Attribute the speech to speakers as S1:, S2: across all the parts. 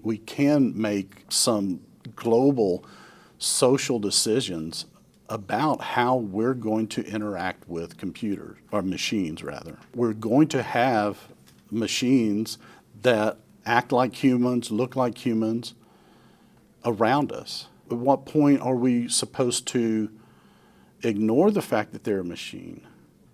S1: we can make some global social decisions about how we're going to interact with computers, or machines rather. We're going to have machines that act like humans, look like humans around us. At what point are we supposed to ignore the fact that they're a machine?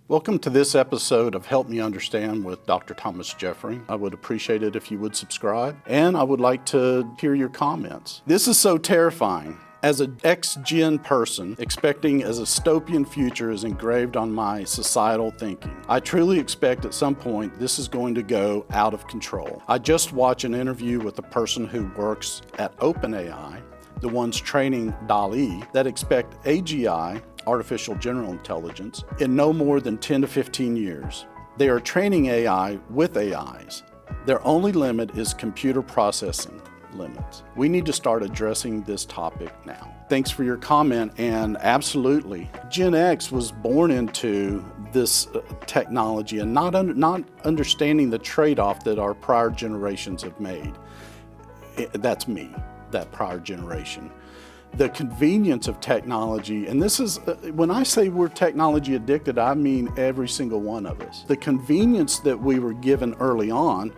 S1: Welcome to this episode of Help Me Understand with Dr. Thomas Jeffrey. I would appreciate it if you would subscribe, and I would like to hear your comments. This is so terrifying. As an ex-gen person, expecting a dystopian future is engraved on my societal thinking. I truly expect at some point this is going to go out of control. I just watched an interview with a person who works at OpenAI, the ones training Dall-E, that expect AGI, artificial general intelligence, in no more than 10 to 15 years. They are training AI with AIs. Their only limit is computer processing limits. We need to start addressing this topic now. Thanks for your comment, and absolutely, Gen X was born into this technology and not understanding the trade-off that our prior generations have made. That's me, that prior generation. The convenience of technology, and this is, when I say we're technology addicted, I mean every single one of us. The convenience that we were given early on,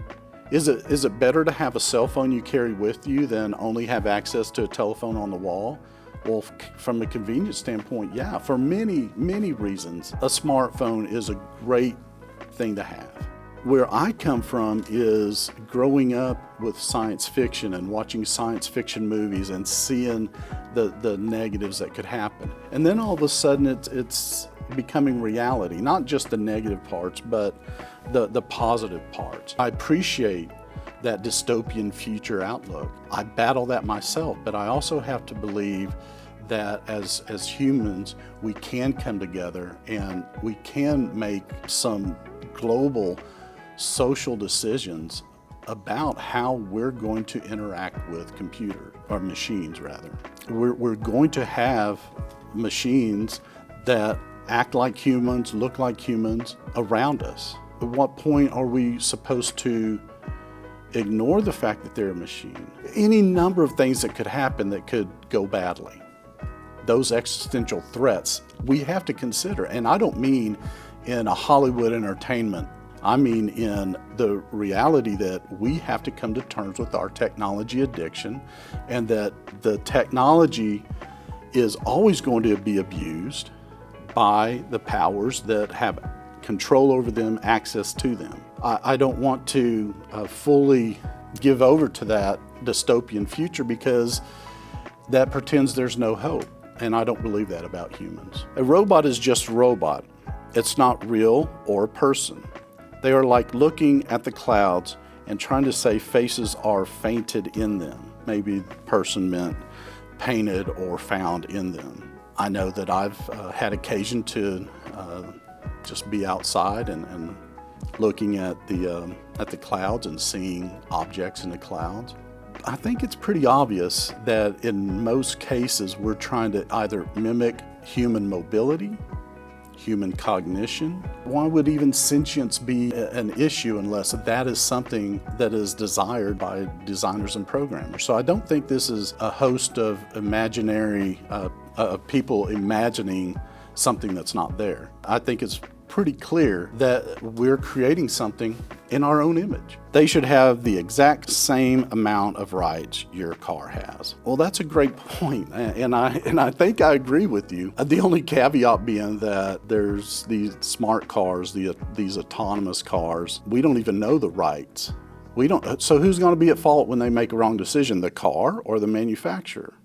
S1: is it better to have a cell phone you carry with you than only have access to a telephone on the wall? Well, from a convenience standpoint, yeah, for many, many reasons, a smartphone is a great thing to have. Where I come from is growing up with science fiction and watching science fiction movies and seeing the negatives that could happen. And then all of a sudden it's becoming reality, not just the negative parts, but the positive parts. I appreciate that dystopian future outlook. I battle that myself, but I also have to believe that as humans, we can come together and we can make some global social decisions about how we're going to interact with computers, or machines rather. We're going to have machines that act like humans, look like humans around us. At what point are we supposed to ignore the fact that they're a machine? Any number of things that could happen that could go badly. Those existential threats we have to consider, and I don't mean in a Hollywood entertainment. I mean in the reality that we have to come to terms with our technology addiction, and that the technology is always going to be abused by the powers that have control over them, access to them. I don't want to fully give over to that dystopian future because that pretends there's no hope, and I don't believe that about humans. A robot is just a robot. It's not real or a person. They are like looking at the clouds and trying to say faces are fainted in them. Maybe the person meant painted or found in them. I know that I've had occasion to just be outside and looking at the clouds and seeing objects in the clouds. I think it's pretty obvious that in most cases we're trying to either mimic human mobility, human cognition. Why would even sentience be an issue unless that is something that is desired by designers and programmers? So I don't think this is a host of imaginary people imagining something that's not there. I think it's pretty clear that we're creating something in our own image. They should have the exact same amount of rights your car has. Well, that's a great point, and I think I agree with you. The only caveat being that there's these smart cars, these autonomous cars. We don't even know the rights. So who's going to be at fault when they make a wrong decision, the car or the manufacturer?